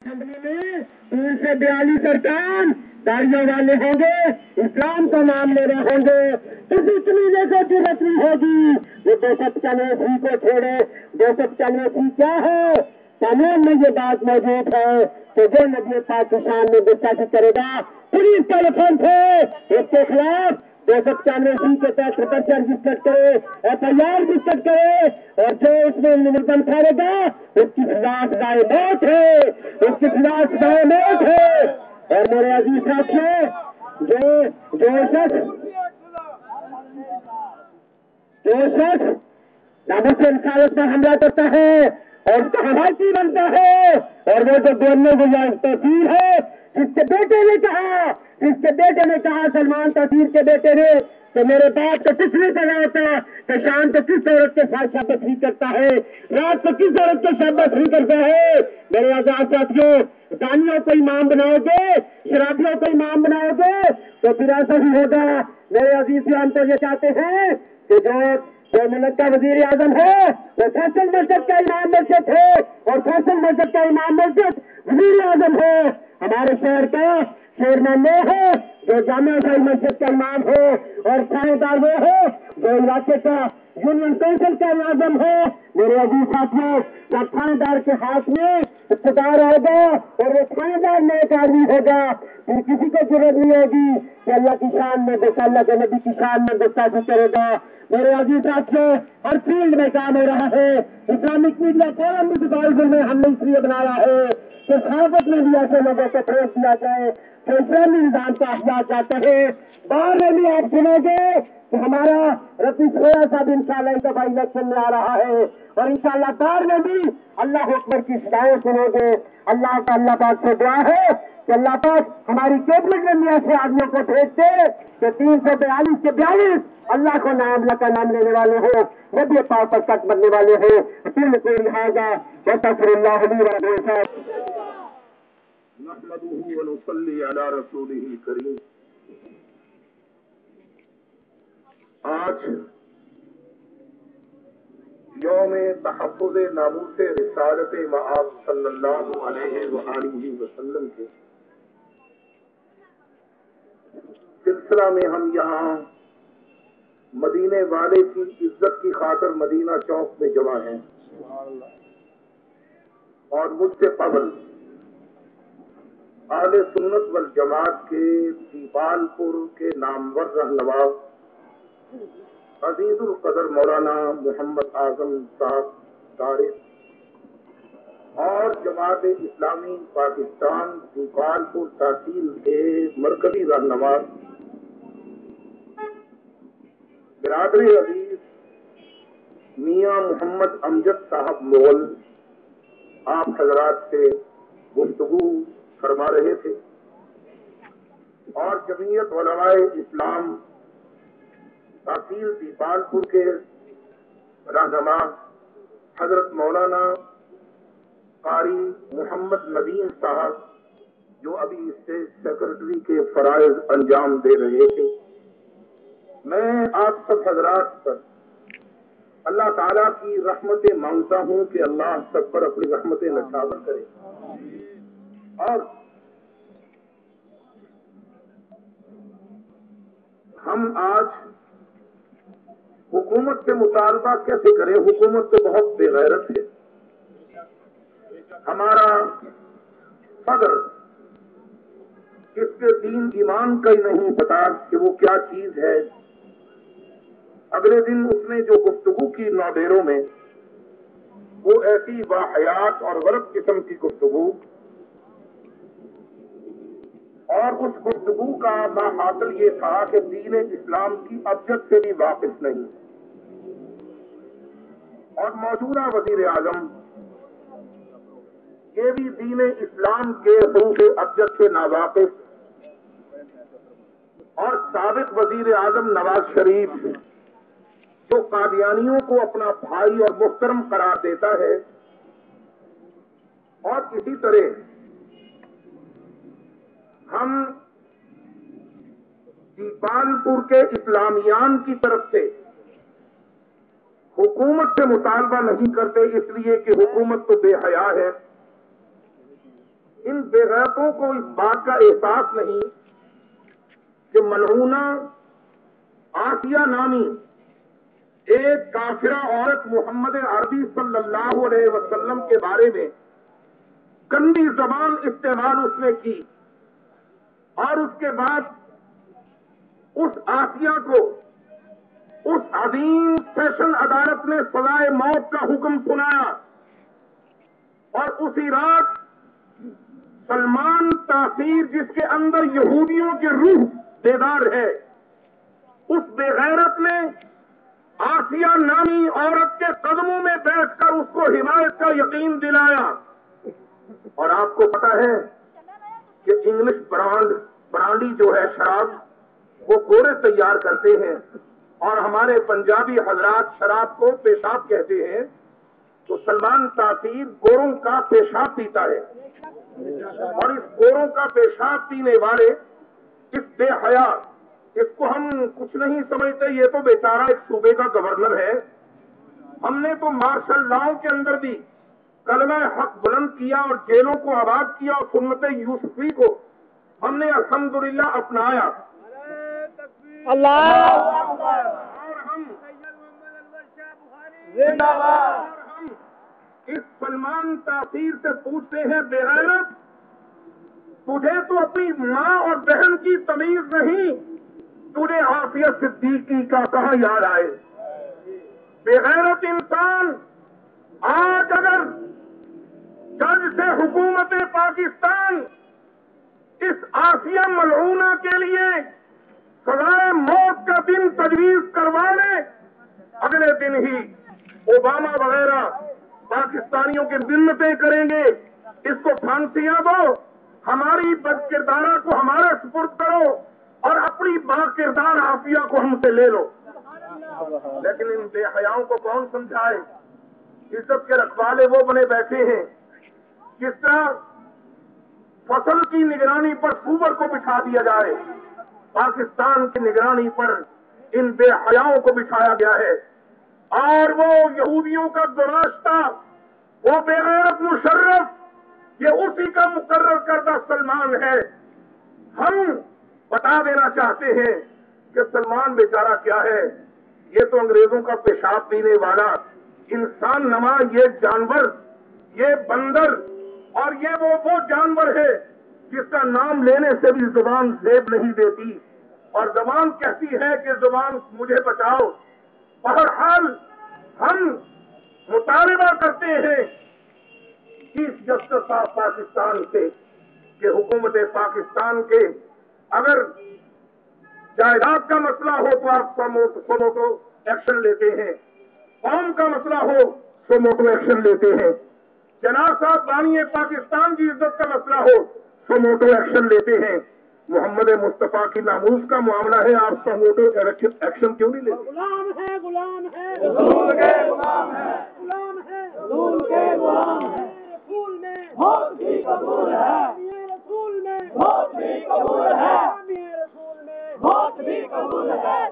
Assembly میں 3 سے 42 ارکان داڑیوں والے ہوں گے، اسلام کا نام لے رہے ہوں گے، کسی کمینے کو ضرورت نہیں ہوگی وہ 295 کو چھوڑے۔ 295 کیا ہے؟ قانون میں یہ بات موجود ہے کہ جو نبی پاک کی شان میں گستاخی کرے گا پولیس ٹیلیفون سے اس کے خلاف 295 کے تحت پرچہ رجسٹر کرے، FIR رجسٹر کرے، اور جو اس میں ملزم ٹھہرے گا اس کی سزا سزائے موت ہے، اس کی سزا سزائے موت ہے۔ اور میرے عزیز ساتھیوں، جو شخص ناموس انسانیت پر حملہ کرتا ہے اور اس کا حمایتی بنتا ہے، اور وہ جو بولنے کی تحصیل ہے، جس کے بیٹے نے کہا سلمان تحصیل کے بیٹے نے کہ میرے باپ کو کچھ نہیں پتا ہوتا کہ شام کو کس عورت کے ساتھ شابت کرتا ہے، رات کو کس عورت کے شابت کرتا ہے۔ میرے آزاد ساتھیوں، دانیوں کو امام بناؤ گے، شرابیوں کو امام بناؤ گے تو پھر ایسا ہی ہوگا۔ میرے عزیز ہم تو یہ چاہتے ہیں کہ جو ملک کا وزیر اعظم ہے وہ فیصل مسجد کا امام مسجد ہے، اور فیصل مسجد کا امام مسجد وزیر اعظم ہے۔ ہمارے شہر کا چیئرمین وہ ہے جو جامعہ شاہی مسجد کا امام ہو، اور تھانے دار وہ ہو جو علاقے کا یونین کونسل کا ناظم ہو۔ میرے عزیز ساتھیوں، جب تھانے دار کے ہاتھ میں اقتدار ہوگا اور وہ تھانے دار میں ایک آدمی ہوگا، پھر کسی کو ضرورت نہیں ہوگی کہ اللہ کی شان میں اللہ کے نبی کی شان میں گستاخی کرے گا۔ میرے عزیز ساتھیوں، ہر فیلڈ میں کام ہو رہا ہے۔ اسلامک میڈیا کالم بھی سپاہی میں ہم نے اس لیے بنا رہا ہے کہ صحافت میں بھی ایسے لوگوں کو فروغ دیا جائے کہ اسلامی نظام کا احیاء چاہتے ہیں۔ باہر میں بھی آپ سنو گے کہ ہمارا رفیع سویا صاحب انشاءاللہ اس دفعہ الیکشن میں آ رہا ہے، اور انشاءاللہ باہر میں بھی اللہ اکبر کی صدایں سنو گے۔ اللہ پاک سے دعا ہے کہ اللہ پاک ہماری کیبنٹ میں ایسے آدمیوں کو بھیجتے کہ 342 کے 42 اللہ کا نام لینے والے ہوں، نبی پاک پر سچ بننے والے ہوں۔ پھر کوئی لہٰذا وَاسْتَغْفِرُ اللَّهَ لِي وَلَكُمْ۔ نحمده ونصلي على رسوله الكريم۔ آج یوم تحفظ ناموس رسالت مآب صلی اللہ علیہ وآلہ وسلم کے سلسلہ میں ہم یہاں مدینے والے کی عزت کی خاطر مدینہ چوک میں جمع ہیں، اور مجھ سے قبل اہل سنت والجماعت کے دیپال پور کے نامور رہنما عزیز القدر مولانا محمد اعظم صاحب طارق اور جماعت اسلامی پاکستان دیپال پور تحصیل کے مرکزی رہنما برادری عزیز میاں محمد امجد صاحب مغل آپ حضرات سے گفتگو فرما رہے تھے، اور جمعیت علماء اسلام تحصیل دیپال پور کے رہنما حضرت مولانا قاری محمد ندیم صاحب جو ابھی اسٹیٹ سیکرٹری کے فرائض انجام دے رہے تھے، میں آپ سب حضرات پر اللہ تعالیٰ کی رحمتیں مانگتا ہوں کہ اللہ سب پر اپنی رحمتیں نچھاور کرے۔ اور ہم آج حکومت سے مطالبہ کیسے کریں؟ حکومت تو بہت بے غیرت ہے۔ ہمارا صدر کس کے دین ایمان کا ہی نہیں پتا کہ وہ کیا چیز ہے۔ اگلے دن اس نے جو گفتگو کی نوڈیروں میں، وہ ایسی واحیات اور غلط قسم کی گفتگو، اور اس گفتگو کا ماحصل یہ تھا کہ دین اسلام کی ابجد سے بھی واقف نہیں، اور موجودہ وزیر اعظم یہ بھی دین اسلام کے حروف ابجد سے ناواقف، اور سابق وزیر اعظم نواز شریف جو قادیانیوں کو اپنا بھائی اور محترم قرار دیتا ہے، اور اسی طرح ہم دیپال پور کے اسلامیان کی طرف سے حکومت سے مطالبہ نہیں کرتے، اس لیے کہ حکومت تو بے حیا ہے، بے غیرتوں کو اس بات کا احساس نہیں کہ ملعونہ آسیہ نامی ایک کافرہ عورت محمد عربی صلی اللہ علیہ وسلم کے بارے میں گندی زبان استعمال اس نے کی، اور اس کے بعد اس آسیہ کو اس عظیم سیشن عدالت نے سزائے موت کا حکم سنایا، اور اسی رات سلمان تاثیر جس کے اندر یہودیوں کی روح بیدار ہے، اس بے غیرت نے آسیہ نامی عورت کے قدموں میں بیٹھ کر اس کو حمایت کا یقین دلایا۔ اور آپ کو پتا ہے کہ انگلش برانڈی جو ہے شراب، وہ گورے تیار کرتے ہیں، اور ہمارے پنجابی حضرات شراب کو پیشاب کہتے ہیں، تو سلمان تاثیر گوروں کا پیشاب پیتا ہے، اور اس گوروں کا پیشاب پینے والے اس بے حیا، اس کو ہم کچھ نہیں سمجھتے، یہ تو بیچارہ ایک صوبے کا گورنر ہے۔ ہم نے تو مارشل لاؤ کے اندر بھی کلمہ حق بلند کیا اور جیلوں کو آباد کیا، اور سنت یوسفی کو ہم نے الحمدللہ اپنایا۔ اللہ اور ہم اس سلمان تاثیر سے پوچھتے ہیں، بے غیرت، تجھے تو اپنی ماں اور بہن کی تمیز نہیں، تجھے آسیہ صدیقی کا کہاں یاد آئے؟ بے غیرت انسان، آج اگر جج سے حکومت پاکستان اس آسیہ ملعونہ کے لیے سزائے موت کا دن تجویز کروا لے، اگلے دن ہی اوباما وغیرہ پاکستانیوں کی منتیں کریں گے، اس کو پھانسیاں دو، ہماری بد کردارہ کو ہمارے سپرد کرو، اور اپنی با کردار آسیہ کو ہم سے لے لو۔ لیکن ان بے حیاؤں کو کون سمجھائے؟ عزت کے رکھوالے وہ بنے بیٹھے ہیں، جس طرح فصل کی نگرانی پر سور کو بٹھا دیا جائے، پاکستان کی نگرانی پر ان بے حیاؤں کو بٹھایا گیا ہے۔ اور وہ یہودیوں کا گماشتہ، وہ بے غیرت مشرف، یہ اسی کا مقرر کردہ سلمان ہے۔ ہم بتا دینا چاہتے ہیں کہ سلمان بیچارہ کیا ہے؟ یہ تو انگریزوں کا پیشاب پینے والا انسان نما یہ جانور، یہ بندر، اور یہ وہ جانور ہے جس کا نام لینے سے بھی زبان زیب نہیں دیتی، اور زبان کہتی ہے کہ زبان مجھے بچاؤ۔ بہرحال ہم مطالبہ کرتے ہیں چیف جسٹس آف پاکستان سے کہ حکومت پاکستان کے اگر جائیداد کا مسئلہ ہو تو آپ سوموٹو ایکشن لیتے ہیں، قوم کا مسئلہ ہو سوموٹو ایکشن لیتے ہیں، جناب صاحب بانی پاکستان کی عزت کا مسئلہ ہو سوموٹو ایکشن لیتے ہیں، محمد مصطفیٰ کی ناموس کا معاملہ ہے، آپ سوموٹو ایکشن کیوں نہیں لیتے؟ غلام ہے، غلام ہے، رسول کے غلام ہے، غلام ہے، رسول کے غلام ہے، رسول میں موت بھی قبول ہے، رسول میں موت بھی قبول ہے، رسول میں موت بھی قبول ہے۔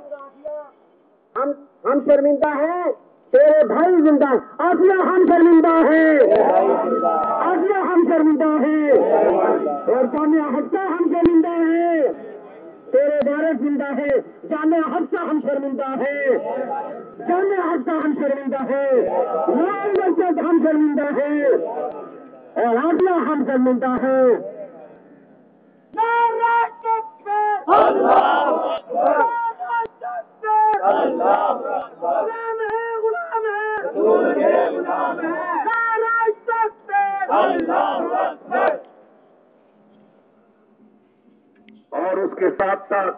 ہم شرمندہ ہیں، تیرے بھائی زندہ، آسیہ ہم شرمندہ ہیں، آسیہ ہم شرمندہ ہیں، اور جامعہ حفصہ ہم شرمندہ ہیں، تیرے وارث زندہ ہے، جامعہ حفصہ ہم شرمندہ ہے، جامعہ حفصہ ہم شرمندہ ہے، لال مسجد ہم شرمندہ ہے، اور آسیہ ہم شرمندہ ہے۔ نعرہ تکبیر، اللہ اکبر، اللہ اکبر، غلام ہے، غلام ہے، رسول کے غلام ہے، نعرہ تکبیر، اللہ اکبر۔ اور اس کے ساتھ ساتھ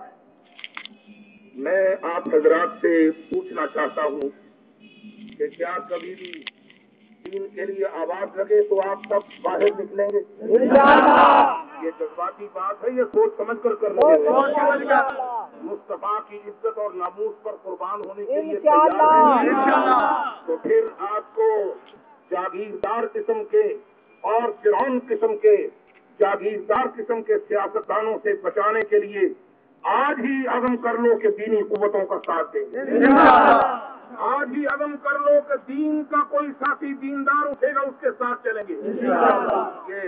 میں آپ حضرات سے پوچھنا چاہتا ہوں کہ کیا کبھی بھی دین کے لیے آواز لگے تو آپ سب باہر نکلیں گے؟ یہ جذباتی بات ہے، یہ سوچ سمجھ کر کرنا ہے۔ مصطفیٰ کی عزت اور ناموس پر قربان ہونے کے لیے تیار ہیں تو پھر آپ کو جاگیردار قسم کے اور فرعون قسم کے جاگیردار قسم کے سیاستدانوں سے بچانے کے لیے آج ہی عزم کر لو کہ دینی قوتوں کا ساتھ دیں گے۔ آج ہی عزم کر لو کہ دین کا کوئی ساتھی دیندار اٹھے گا، اس کے ساتھ چلیں گے۔ یہ